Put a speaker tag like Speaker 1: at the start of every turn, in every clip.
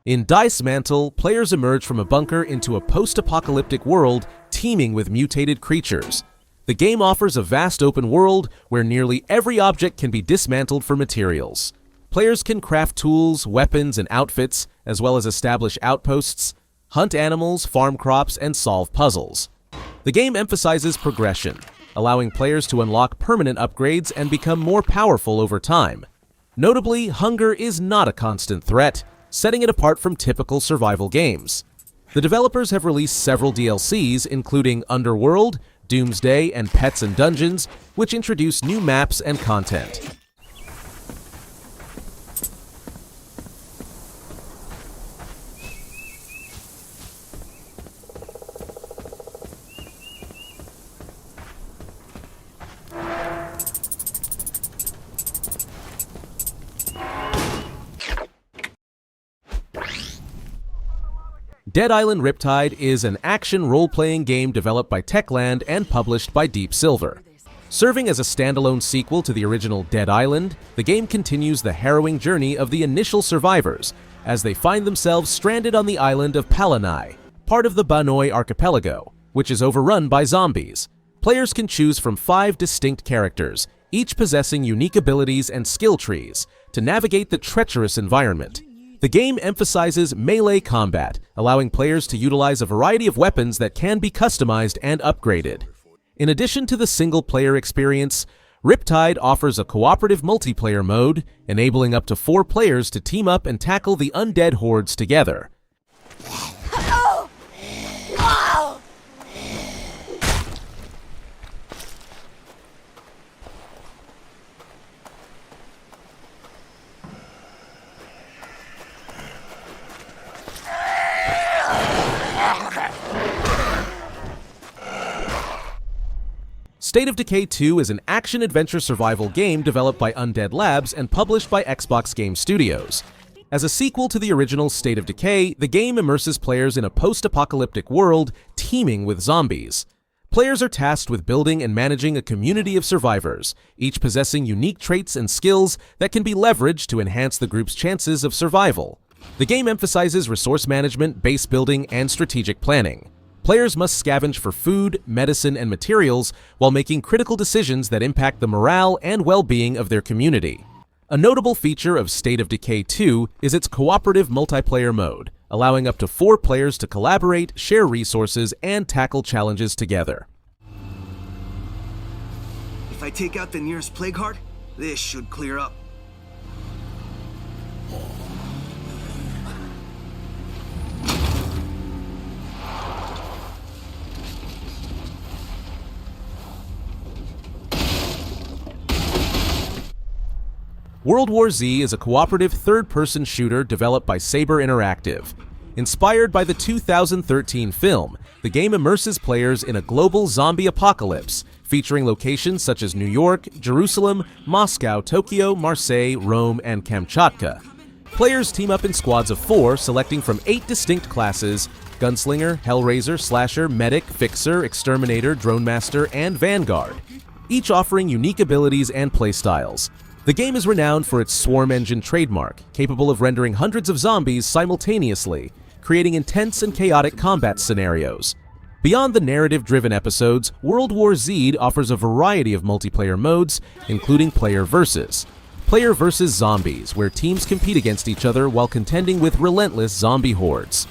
Speaker 1: In Dysmantle, players emerge from a bunker into a post-apocalyptic world teeming with mutated creatures. The game offers a vast open world where nearly every object can be dismantled for materials. Players can craft tools, weapons, and outfits, as well as establish outposts, hunt animals, farm crops, and solve puzzles. The game emphasizes progression, allowing players to unlock permanent upgrades and become more powerful over time. Notably, hunger is not a constant threat, setting it apart from typical survival games. The developers have released several DLCs, including Underworld, Doomsday, and Pets and Dungeons, which introduce new maps and content. Dead Island Riptide is an action role-playing game developed by Techland and published by Deep Silver. Serving as a standalone sequel to the original Dead Island, the game continues the harrowing journey of the initial survivors as they find themselves stranded on the island of Palanai, part of the Banoi archipelago, which is overrun by zombies. Players can choose from 5 distinct characters, each possessing unique abilities and skill trees, to navigate the treacherous environment. The game emphasizes melee combat, allowing players to utilize a variety of weapons that can be customized and upgraded. In addition to the single-player experience, Riptide offers a cooperative multiplayer mode, enabling up to 4 players to team up and tackle the undead hordes together. State of Decay 2 is an action-adventure survival game developed by Undead Labs and published by Xbox Game Studios. As a sequel to the original State of Decay, the game immerses players in a post-apocalyptic world teeming with zombies. Players are tasked with building and managing a community of survivors, each possessing unique traits and skills that can be leveraged to enhance the group's chances of survival. The game emphasizes resource management, base building, and strategic planning. Players must scavenge for food, medicine, and materials while making critical decisions that impact the morale and well-being of their community. A notable feature of State of Decay 2 is its cooperative multiplayer mode, allowing up to 4 players to collaborate, share resources, and tackle challenges together.
Speaker 2: If I take out the nearest plague heart, this should clear up.
Speaker 1: World War Z is a cooperative third-person shooter developed by Saber Interactive. Inspired by the 2013 film, the game immerses players in a global zombie apocalypse, featuring locations such as New York, Jerusalem, Moscow, Tokyo, Marseille, Rome, and Kamchatka. Players team up in squads of 4, selecting from 8 distinct classes: Gunslinger, Hellraiser, Slasher, Medic, Fixer, Exterminator, Drone Master, and Vanguard, each offering unique abilities and playstyles. The game is renowned for its Swarm Engine trademark, capable of rendering hundreds of zombies simultaneously, creating intense and chaotic combat scenarios. Beyond the narrative-driven episodes, World War Z offers a variety of multiplayer modes, including Player vs. Zombies, where teams compete against each other while contending with relentless zombie hordes.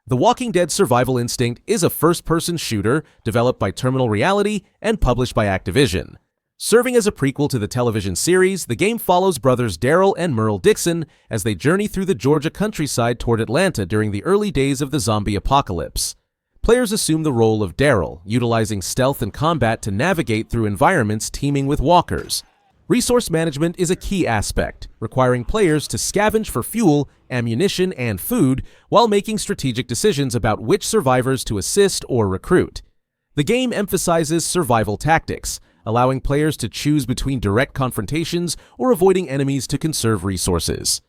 Speaker 1: The Walking Dead Survival Instinct is a first-person shooter developed by Terminal Reality and published by Activision. Serving as a prequel to the television series, the game follows brothers Daryl and Merle Dixon as they journey through the Georgia countryside toward Atlanta during the early days of the zombie apocalypse. Players assume the role of Daryl, utilizing stealth and combat to navigate through environments teeming with walkers. Resource management is a key aspect, requiring players to scavenge for fuel, ammunition, and food while making strategic decisions about which survivors to assist or recruit. The game emphasizes survival tactics, allowing players to choose between direct confrontations or avoiding enemies to conserve resources.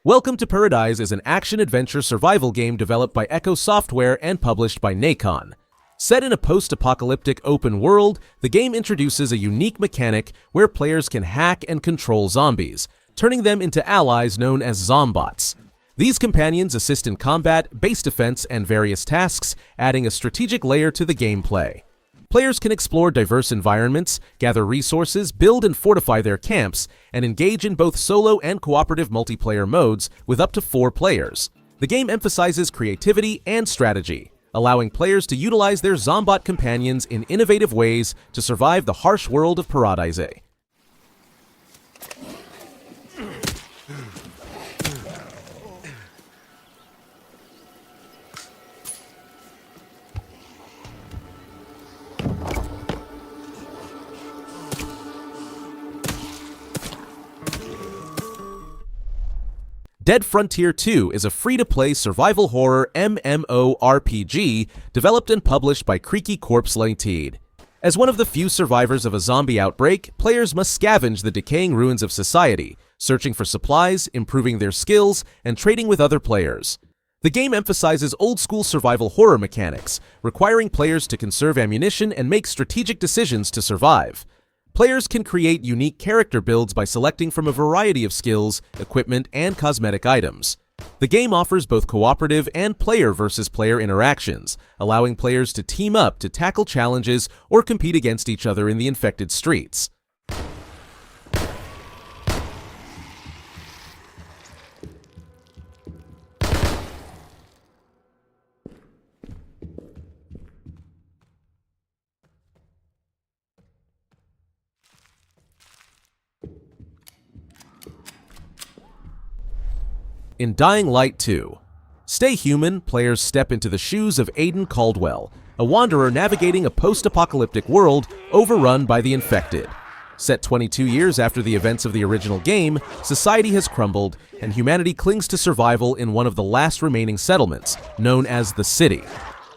Speaker 1: Welcome to ParadiZe is an action-adventure survival game developed by Echo Software and published by Nacon. Set in a post-apocalyptic open world, the game introduces a unique mechanic where players can hack and control zombies, turning them into allies known as zombots. These companions assist in combat, base defense, and various tasks, adding a strategic layer to the gameplay. Players can explore diverse environments, gather resources, build and fortify their camps, and engage in both solo and cooperative multiplayer modes with up to 4 players. The game emphasizes creativity and strategy, allowing players to utilize their zombot companions in innovative ways to survive the harsh world of ParadiZe. Dead Frontier 2 is a free-to-play survival horror MMORPG developed and published by Creaky Corpse Limited. As one of the few survivors of a zombie outbreak, players must scavenge the decaying ruins of society, searching for supplies, improving their skills, and trading with other players. The game emphasizes old-school survival horror mechanics, requiring players to conserve ammunition and make strategic decisions to survive. Players can create unique character builds by selecting from a variety of skills, equipment, and cosmetic items. The game offers both cooperative and player-versus-player interactions, allowing players to team up to tackle challenges or compete against each other in the infected streets. In Dying Light 2, Stay Human, players step into the shoes of Aiden Caldwell, a wanderer navigating a post-apocalyptic world overrun by the infected. Set 22 years after the events of the original game, society has crumbled, and humanity clings to survival in one of the last remaining settlements, known as the City.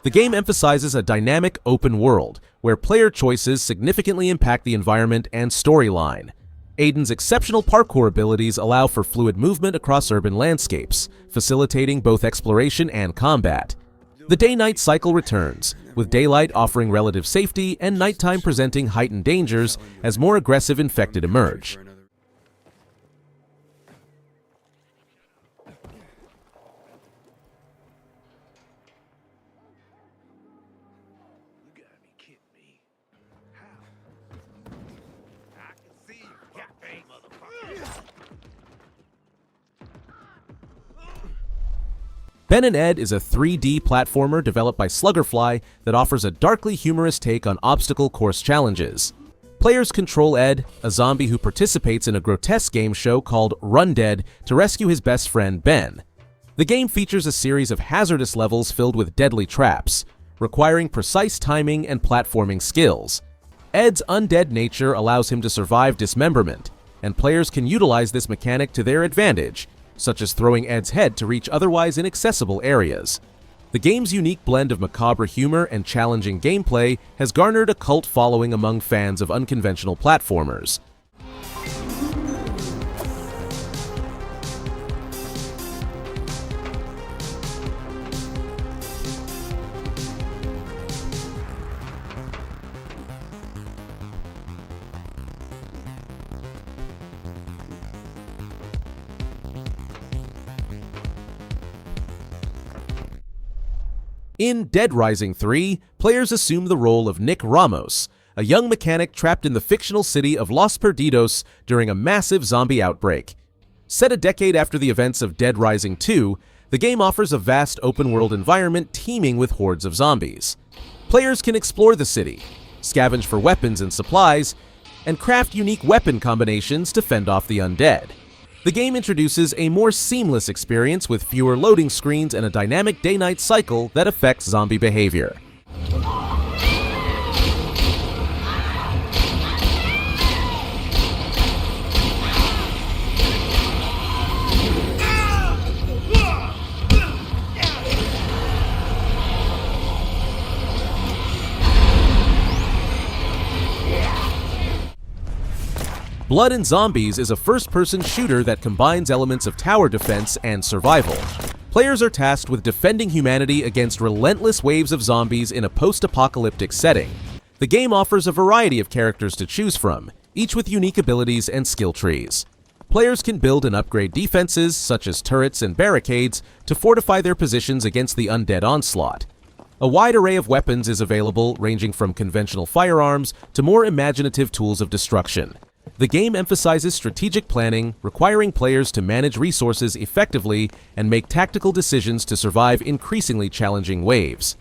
Speaker 1: The game emphasizes a dynamic open world, where player choices significantly impact the environment and storyline. Aiden's exceptional parkour abilities allow for fluid movement across urban landscapes, facilitating both exploration and combat. The day-night cycle returns, with daylight offering relative safety and nighttime presenting heightened dangers as more aggressive infected emerge. Ben & Ed is a 3D platformer developed by Sluggerfly that offers a darkly humorous take on obstacle course challenges. Players control Ed, a zombie who participates in a grotesque game show called Run Dead to rescue his best friend Ben. The game features a series of hazardous levels filled with deadly traps, requiring precise timing and platforming skills. Ed's undead nature allows him to survive dismemberment, and players can utilize this mechanic to their advantage, such as throwing Ed's head to reach otherwise inaccessible areas. The game's unique blend of macabre humor and challenging gameplay has garnered a cult following among fans of unconventional platformers. In Dead Rising 3, players assume the role of Nick Ramos, a young mechanic trapped in the fictional city of Los Perdidos during a massive zombie outbreak. Set a decade after the events of Dead Rising 2, the game offers a vast open-world environment teeming with hordes of zombies. Players can explore the city, scavenge for weapons and supplies, and craft unique weapon combinations to fend off the undead. The game introduces a more seamless experience with fewer loading screens and a dynamic day-night cycle that affects zombie behavior. Blood and Zombies is a first-person shooter that combines elements of tower defense and survival. Players are tasked with defending humanity against relentless waves of zombies in a post-apocalyptic setting. The game offers a variety of characters to choose from, each with unique abilities and skill trees. Players can build and upgrade defenses, such as turrets and barricades, to fortify their positions against the undead onslaught. A wide array of weapons is available, ranging from conventional firearms to more imaginative tools of destruction. The game emphasizes strategic planning, requiring players to manage resources effectively and make tactical decisions to survive increasingly challenging waves.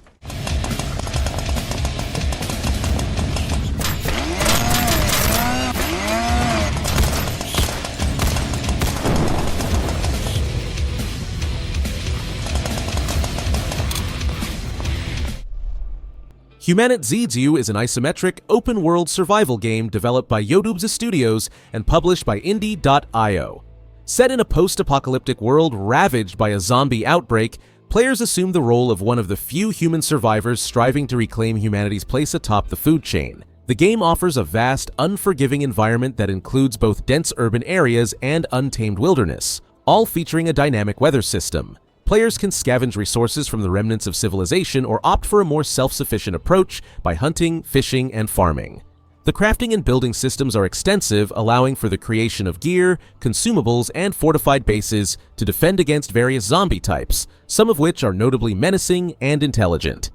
Speaker 1: HumanitZ is an isometric, open-world survival game developed by HumanitZ Studios and published by Indie.io. Set in a post-apocalyptic world ravaged by a zombie outbreak, players assume the role of one of the few human survivors striving to reclaim humanity's place atop the food chain. The game offers a vast, unforgiving environment that includes both dense urban areas and untamed wilderness, all featuring a dynamic weather system. Players can scavenge resources from the remnants of civilization or opt for a more self-sufficient approach by hunting, fishing, and farming. The crafting and building systems are extensive, allowing for the creation of gear, consumables, and fortified bases to defend against various zombie types, some of which are notably menacing and intelligent.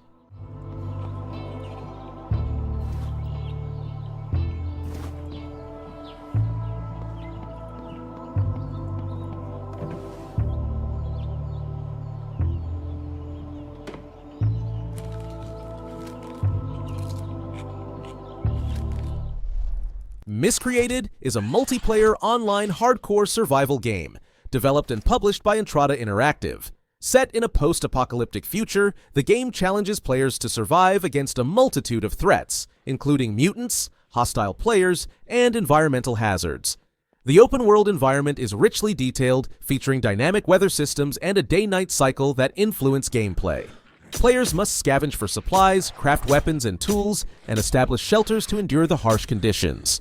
Speaker 1: Miscreated is a multiplayer online hardcore survival game, developed and published by Entrada Interactive. Set in a post-apocalyptic future, the game challenges players to survive against a multitude of threats, including mutants, hostile players, and environmental hazards. The open-world environment is richly detailed, featuring dynamic weather systems and a day-night cycle that influence gameplay. Players must scavenge for supplies, craft weapons and tools, and establish shelters to endure the harsh conditions.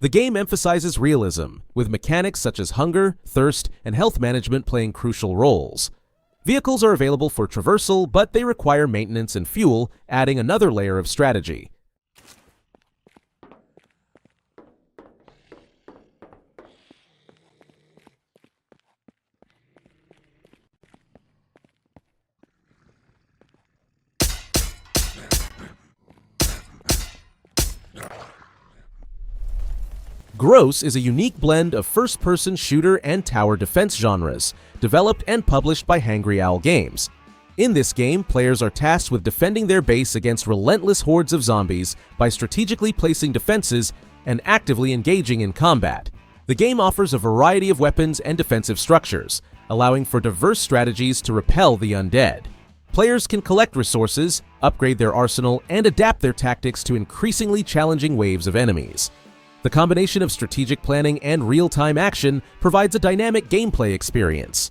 Speaker 1: The game emphasizes realism, with mechanics such as hunger, thirst, and health management playing crucial roles. Vehicles are available for traversal, but they require maintenance and fuel, adding another layer of strategy. Gross is a unique blend of first-person shooter and tower defense genres, developed and published by Hangry Owl Games. In this game, players are tasked with defending their base against relentless hordes of zombies by strategically placing defenses and actively engaging in combat. The game offers a variety of weapons and defensive structures, allowing for diverse strategies to repel the undead. Players can collect resources, upgrade their arsenal, and adapt their tactics to increasingly challenging waves of enemies. The combination of strategic planning and real-time action provides a dynamic gameplay experience.